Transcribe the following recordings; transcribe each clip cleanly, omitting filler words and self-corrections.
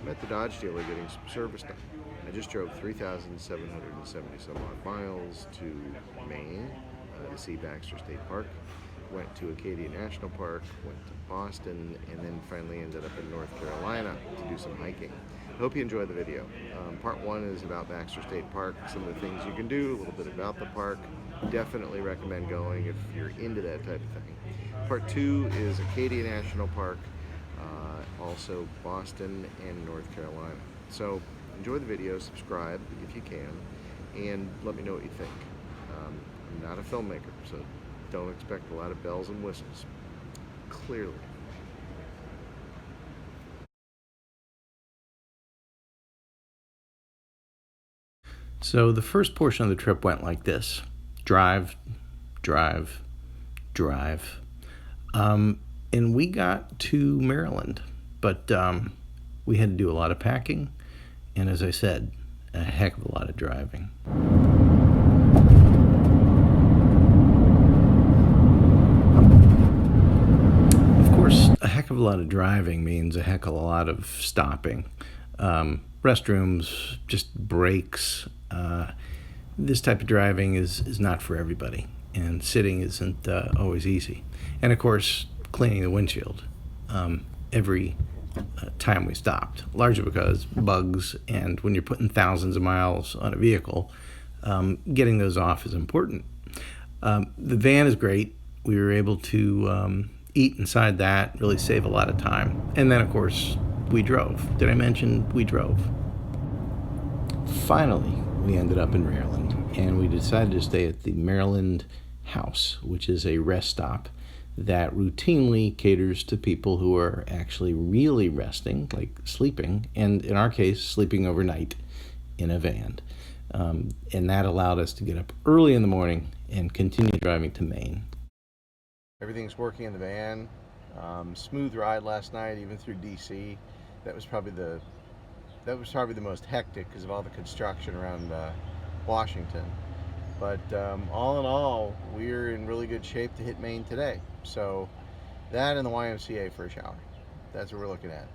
I'm at the Dodge dealer getting some service done. I just drove 3,770 some odd miles to Maine to see Baxter State Park. Went to ACADIA National Park, went to Boston, and then finally ended up in North Carolina to do some hiking. I hope you enjoy the video. Part one is about Baxter State Park, some of the things you can do, a little bit about the park. Definitely recommend going if you're into that type of thing. Part two is ACADIA National Park, also Boston and North Carolina. So enjoy the video, subscribe if you can, and let me know what you think. I'm not a filmmaker, so don't expect a lot of bells and whistles, clearly. So the first portion of the trip went like this: drive, drive, drive. And we got to Maryland, but we had to do a lot of packing, and as I said, a heck of a lot of driving. Of course, a heck of a lot of driving means a heck of a lot of stopping. Restrooms, just breaks. This type of driving is not for everybody, and sitting isn't always easy. And of course, cleaning the windshield every time we stopped, largely because bugs, and when you're putting thousands of miles on a vehicle, getting those off is important. The van is great. We were able to eat inside that, really save a lot of time. And then, of course, we drove. Did I mention we drove? Finally, we ended up in Maryland, and we decided to stay at the Maryland House, which is a rest stop that routinely caters to people who are actually really resting, like sleeping, and in our case, sleeping overnight in a van. And that allowed us to get up early in the morning and continue driving to Maine. Everything's working in the van. Smooth ride last night, even through DC. That was probably the most hectic because of all the construction around Washington. But all in all, we're in really good shape to hit Maine today. So that and the YMCA for a shower. That's what we're looking at.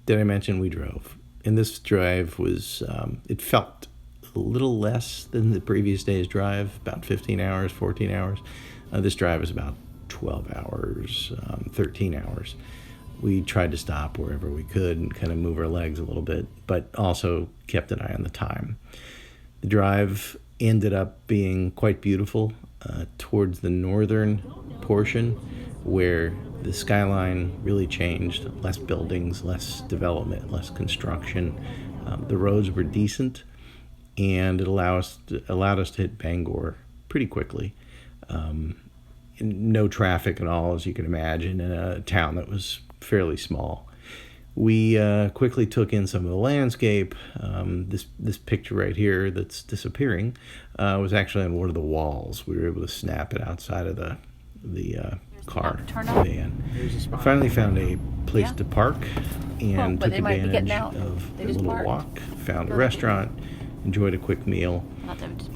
Did I mention we drove? And this drive was, it felt a little less than the previous day's drive, about 15 hours, 14 hours. This drive was about 12 hours, 13 hours. We tried to stop wherever we could and kind of move our legs a little bit, but also kept an eye on the time. The drive ended up being quite beautiful towards the northern portion, where the skyline really changed. Less buildings, less development, less construction. The roads were decent, and it allowed us to hit Bangor pretty quickly. No traffic at all, as you can imagine, in a town that was fairly small. We quickly took in some of the landscape. This picture right here that's disappearing was actually on one of the walls. We were able to snap it outside of the car, the van. Finally found a place to park and took advantage of a little walk. Found a restaurant, enjoyed a quick meal,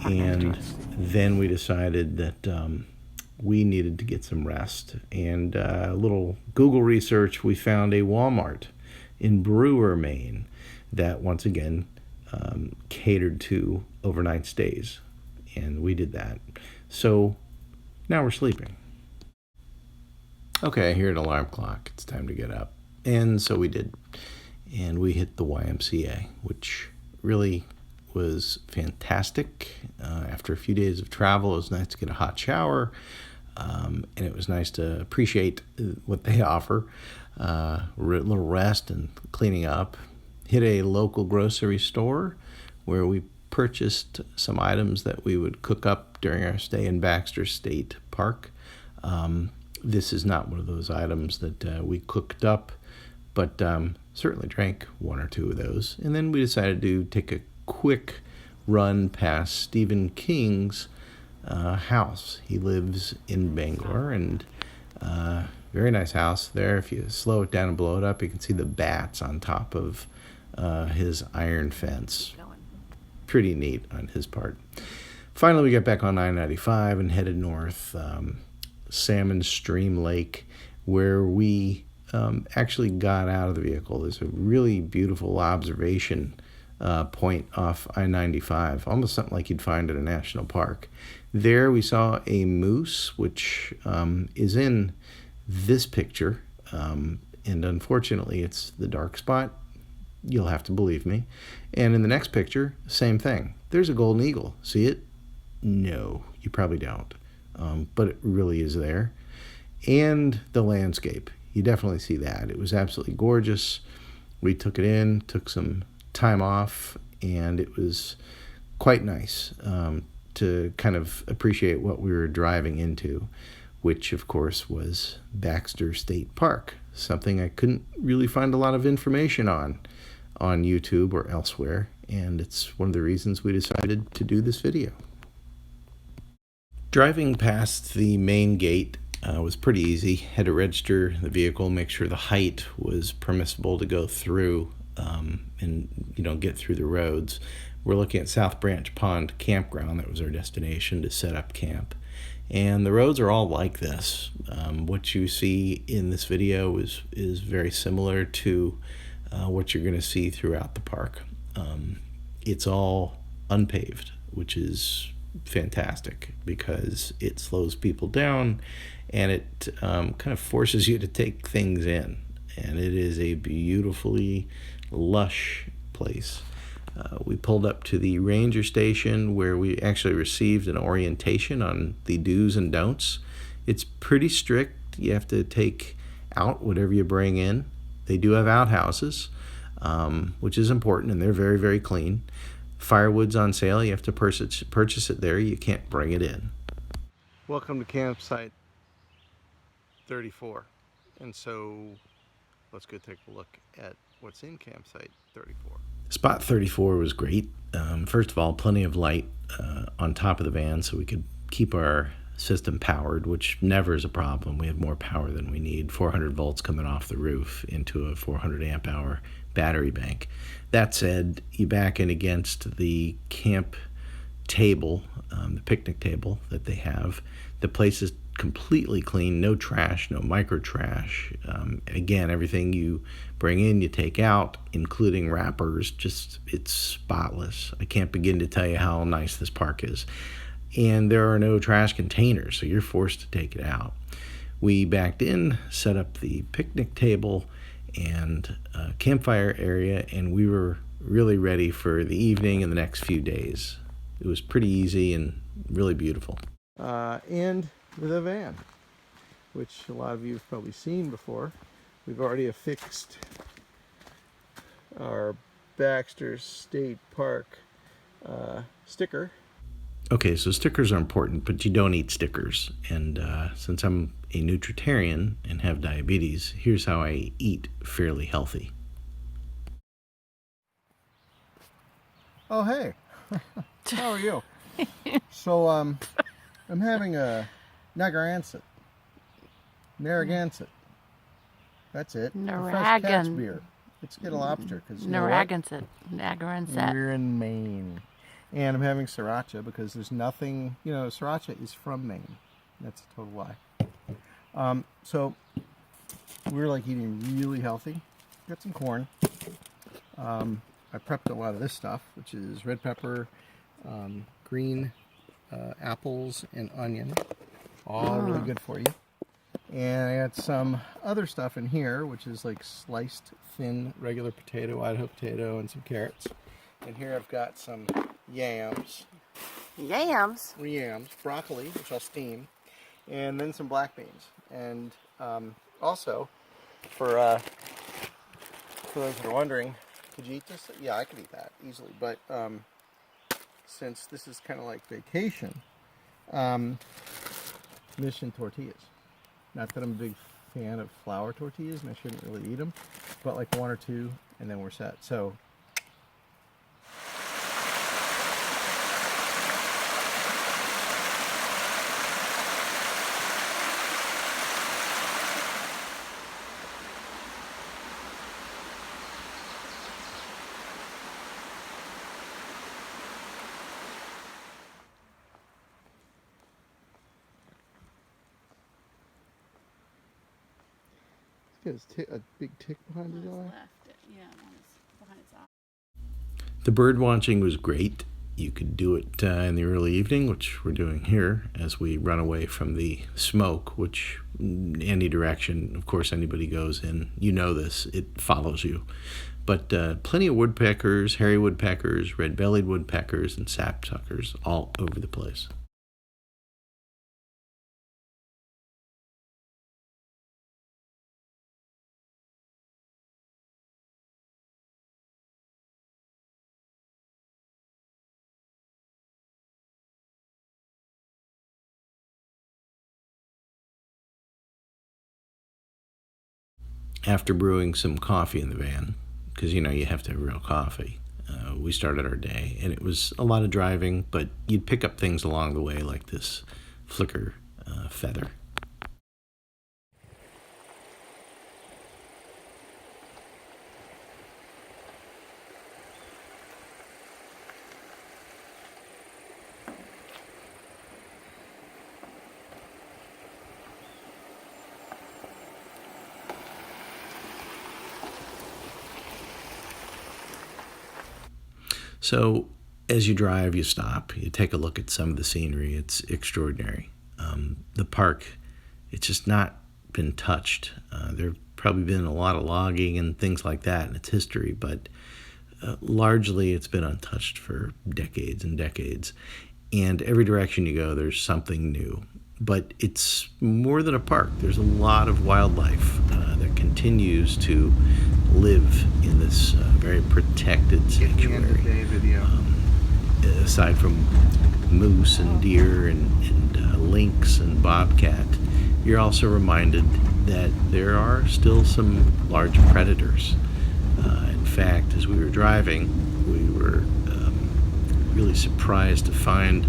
and then we decided that we needed to get some rest. And a little Google research, we found a Walmart in BREWER, Maine, that once again catered to overnight stays. And we did that. So now we're sleeping. Okay, I hear an alarm clock. It's time to get up. And so we did. And we hit the YMCA, which really was fantastic. After a few days of travel, it was nice to get a hot shower. And it was nice to appreciate what they offer. A little rest and cleaning up. Hit a local grocery store where we purchased some items that we would cook up during our stay in Baxter State Park. This is not one of those items that we cooked up, but certainly drank one or two of those. And then we decided to take a quick run past Stephen King's house. He lives in Bangor, and very nice house there. If you slow it down and blow it up, you can see the bats on top of his iron fence. Pretty neat on his part. Finally, we got back on 995 and headed north, Salmon Stream Lake, where we actually got out of the vehicle. There's a really beautiful observation point off I-95, almost something like you'd find at a national park. There we saw a moose, which is in this picture, and unfortunately it's the dark spot. You'll have to believe me. And in the next picture, same thing. There's a golden eagle. See it? No, you probably don't. But it really is there. And the landscape. You definitely see that. It was absolutely gorgeous. We took it in, took some time off, and it was quite nice to kind of appreciate what we were driving into, which of course was Baxter State Park, something I couldn't really find a lot of information on YouTube or elsewhere, and it's one of the reasons we decided to do this video. Driving past the main gate was pretty easy. Had to register the vehicle, make sure the height was permissible to go through and get through the roads. We're looking at South Branch Pond Campground. That was our destination to set up camp. And the roads are all like this. What you see in this video is very similar to what you're going to see throughout the park. It's all unpaved, which is fantastic because it slows people down and it kind of forces you to take things in. And it is a beautifully lush place. We pulled up to the ranger station where we actually received an orientation on the do's and don'ts. It's pretty strict. You have to take out whatever you bring in. They do have outhouses, which is important, and they're very, very clean. Firewood's on sale. You have to purchase it there. You can't bring it in. Welcome to campsite 34. And so let's go take a look at what's in campsite 34. Spot 34 was great. First of all, plenty of light on top of the van so we could keep our system powered, which never is a problem. We have more power than we need. 400 volts coming off the roof into a 400 amp hour battery bank. That said, you back in against the camp table, the picnic table that they have. The place is completely clean, no trash, no micro trash. Again, everything you bring in, you take out, including wrappers. It's spotless. I can't begin to tell you how nice this park is. And there are no trash containers, so you're forced to take it out. We backed in, set up the picnic table and campfire area, and we were really ready for the evening and the next few days. It was pretty easy and really beautiful. And with a van, which a lot of you have probably seen before. We've already affixed our Baxter State Park sticker. Okay, so stickers are important, but you don't eat stickers. And since I'm a nutritarian and have diabetes, here's how I eat fairly healthy. Oh, hey. How are you? So, I'm having a Narragansett. That's it. Fresh catch beer. Let's get a lobster. Narragansett. We're in Maine. And I'm having sriracha because there's nothing, sriracha is from Maine. That's a total lie. So we're like eating really healthy. Got some corn. I prepped a lot of this stuff, which is red pepper, green apples, and onion. All really good for you. And I got some other stuff in here, which is like sliced thin regular potato, Idaho potato, and some carrots. And here I've got some yams, broccoli, which I'll steam, and then some black beans. And also, for those that are wondering, could you eat this? Yeah, I could eat that easily. But since this is kind of like vacation, mission tortillas. Not that I'm a big fan of flour tortillas, and I shouldn't really eat them, but like one or two, and then we're set. So. got a big tick behind his eye. Yeah, one is behind its eye. The bird watching was great. You could do it in the early evening, which we're doing here as we run away from the smoke, which any direction, of course, anybody goes in, you know this, it follows you. But plenty of woodpeckers, hairy woodpeckers, red-bellied woodpeckers, and sapsuckers all over the place. After brewing some coffee in the van, because you have to have real coffee, we started our day, and it was a lot of driving, but you'd pick up things along the way like this flicker feather. So as you drive, you stop, you take a look at some of the scenery. It's extraordinary. The park, it's just not been touched. There have probably been a lot of logging and things like that in its history, but largely it's been untouched for decades and decades. And every direction you go, there's something new. But it's more than a park. There's a lot of wildlife that continues to live in this very protected sanctuary. Aside from moose and deer and lynx and bobcat, you're also reminded that there are still some large predators. In fact, as we were driving, we were really surprised to find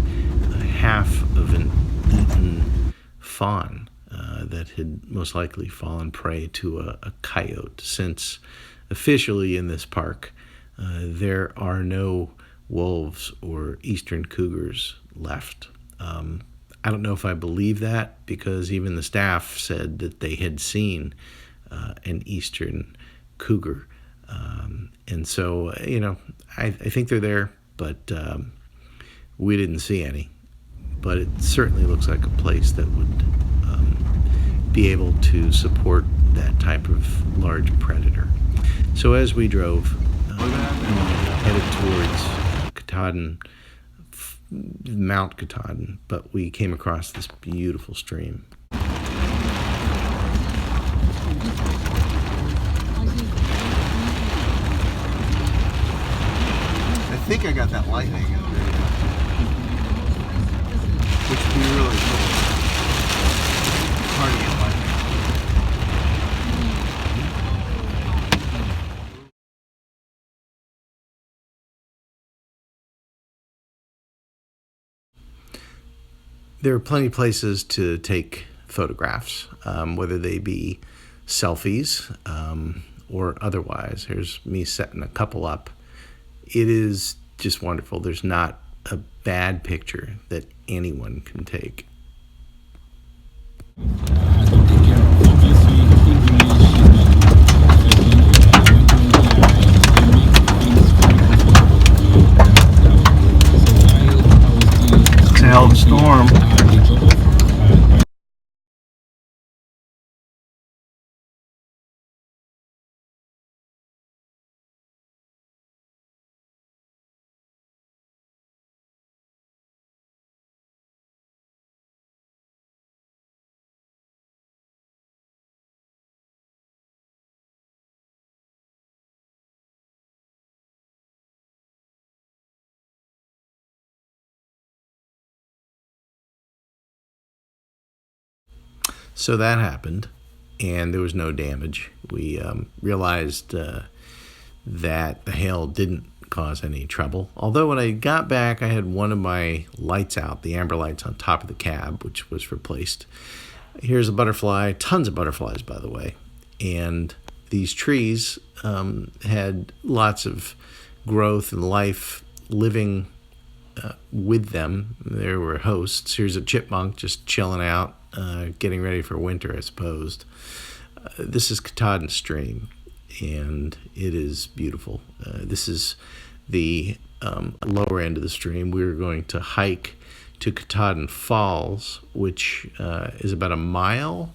half of an eaten fawn that had most likely fallen prey to a coyote, since officially in this park there are no wolves or eastern cougars left. I don't know if I believe that, because even the staff said that they had seen an eastern cougar. And so, I think they're there, but we didn't see any. But it certainly looks like a place that would be able to support that type of large predator. So as we drove, headed towards Katahdin, Mount Katahdin, but we came across this beautiful stream. I think I got that lightning in the video, which would be really cool. Hard to get lightning. There are plenty of places to take photographs, whether they be selfies or otherwise. Here's me setting a couple up. It is just wonderful. There's not a bad picture that anyone can take. It's a hell of a storm. So that happened, and there was no damage. We realized that the hail didn't cause any trouble. Although when I got back, I had one of my lights out, the amber lights on top of the cab, which was replaced. Here's a butterfly, tons of butterflies, by the way. And these trees had lots of growth and life living with them. There were hosts. Here's a chipmunk just chilling out, getting ready for winter, I suppose. This is Katahdin Stream, and it is beautiful. This is the lower end of the stream. We're going to hike to Katahdin Falls, which is about a mile,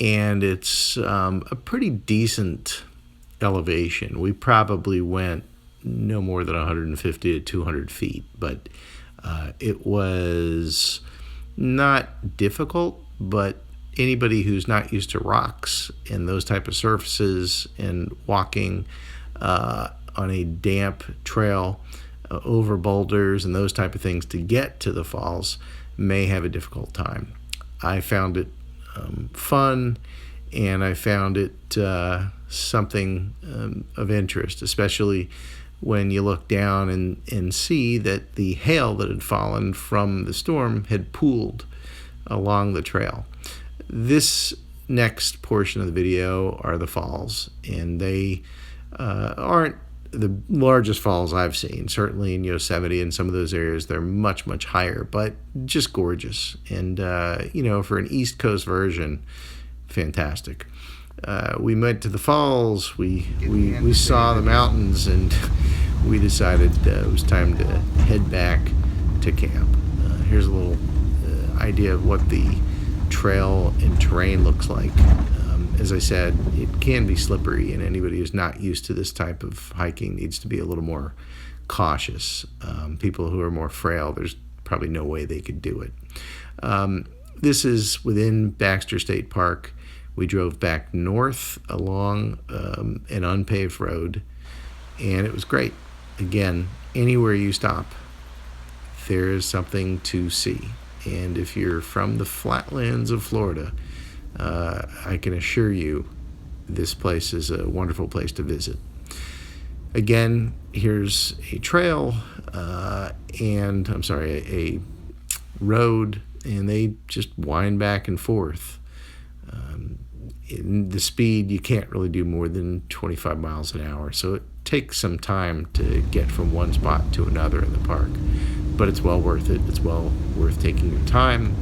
and it's a pretty decent elevation. We probably went no more than 150 to 200 feet, but it was not difficult, but anybody who's not used to rocks and those type of surfaces and walking on a damp trail over boulders and those type of things to get to the falls may have a difficult time. I found it fun, and I found it something of interest, especially when you look down and see that the hail that had fallen from the storm had pooled along the trail. This next portion of the video are the falls, and they aren't the largest falls I've seen. Certainly in Yosemite and some of those areas, they're much, much higher, but just gorgeous. And, for an East Coast version, fantastic. We went to the falls, we saw the mountains, and we decided it was time to head back to camp. Here's a little idea of what the trail and terrain looks like. As I said, it can be slippery, and anybody who's not used to this type of hiking needs to be a little more cautious. People who are more frail, there's probably no way they could do it. This is within Baxter State Park. We drove back north along an unpaved road, and it was great. Again, anywhere you stop, there is something to see. And if you're from the flatlands of Florida, I can assure you this place is a wonderful place to visit. Again, here's a trail a road, and they just wind back and forth. In the speed, you can't really do more than 25 miles an hour, so it takes some time to get from one spot to another in the park. But it's well worth it. It's well worth taking your time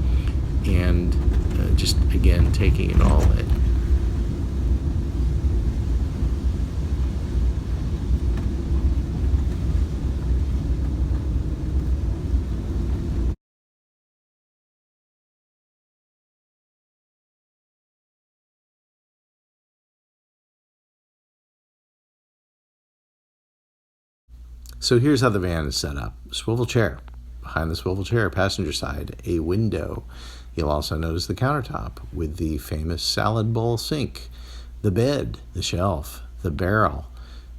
and just, again, taking it all in. So here's how the van is set up. Swivel chair. Behind the swivel chair, passenger side, a window. You'll also notice the countertop with the famous salad bowl sink, the bed, the shelf, the barrel,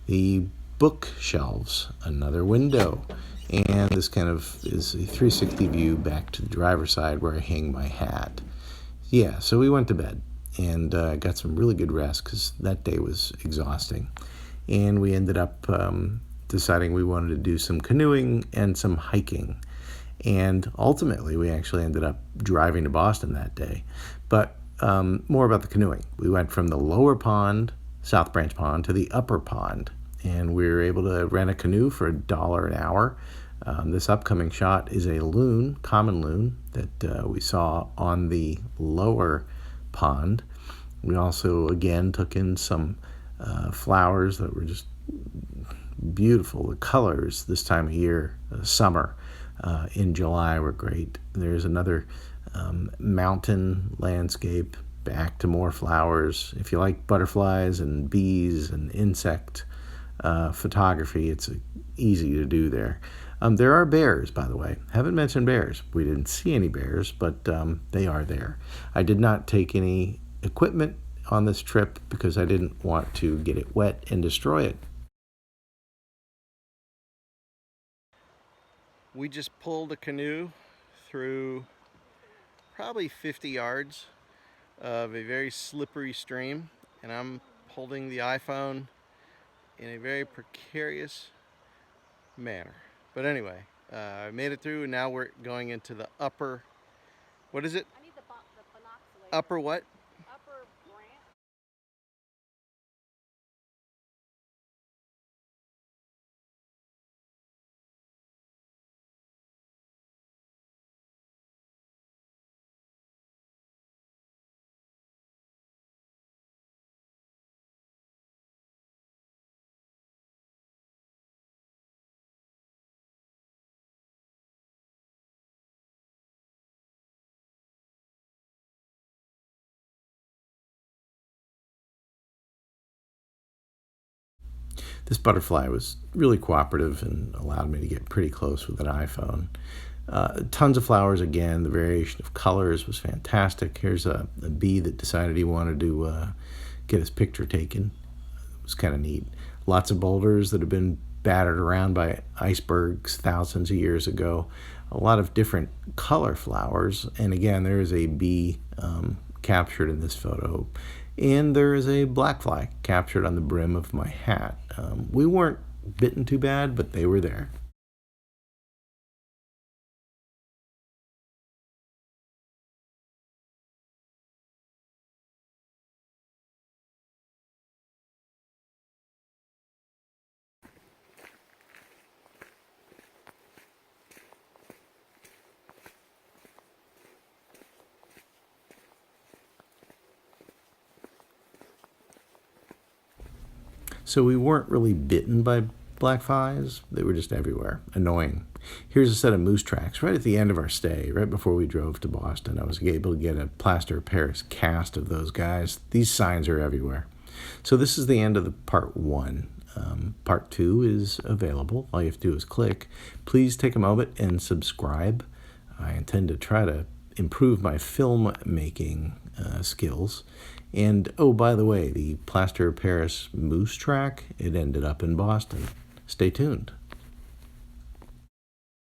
the bookshelves, another window, and this kind of is a 360 view back to the driver's side where I hang my hat. Yeah, so we went to bed and got some really good rest because that day was exhausting. And we ended up deciding we wanted to do some canoeing and some hiking. And ultimately, we actually ended up driving to Boston that day. But more about the canoeing. We went from the lower pond, South Branch Pond, to the upper pond. And we were able to rent a canoe for $1 an hour. This upcoming shot is a loon, common loon, that we saw on the lower pond. We also, again, took in some flowers that were just beautiful. The colors this time of year, summer, in July were great. There's another mountain landscape, back to more flowers. If you like butterflies and bees and insect photography, it's easy to do there. There are bears, by the way. Haven't mentioned bears. We didn't see any bears, but they are there. I did not take any equipment on this trip because I didn't want to get it wet and destroy it. We just pulled a canoe through probably 50 yards of a very slippery stream, and I'm holding the iPhone in a very precarious manner. But anyway, I made it through, and now we're going into the upper, what is it? I need the binocular. Upper what? This butterfly was really cooperative and allowed me to get pretty close with an iPhone. Tons of flowers again. The variation of colors was fantastic. Here's a bee that decided he wanted to get his picture taken. It was kind of neat. Lots of boulders that have been battered around by icebergs thousands of years ago. A lot of different color flowers. And again, there is a bee captured in this photo. And there is a black fly captured on the brim of my hat. We weren't bitten too bad, but they were there. So we weren't really bitten by black flies. They were just everywhere. Annoying. Here's a set of moose tracks right at the end of our stay, right before we drove to Boston. I was able to get a plaster of Paris cast of those guys. These signs are everywhere. So this is the end of the part 1. Part 2 is available. All you have to do is click. Please take a moment and subscribe. I intend to try to improve my film making skills. And, oh, by the way, the plaster of Paris moose track, it ended up in Boston. Stay tuned.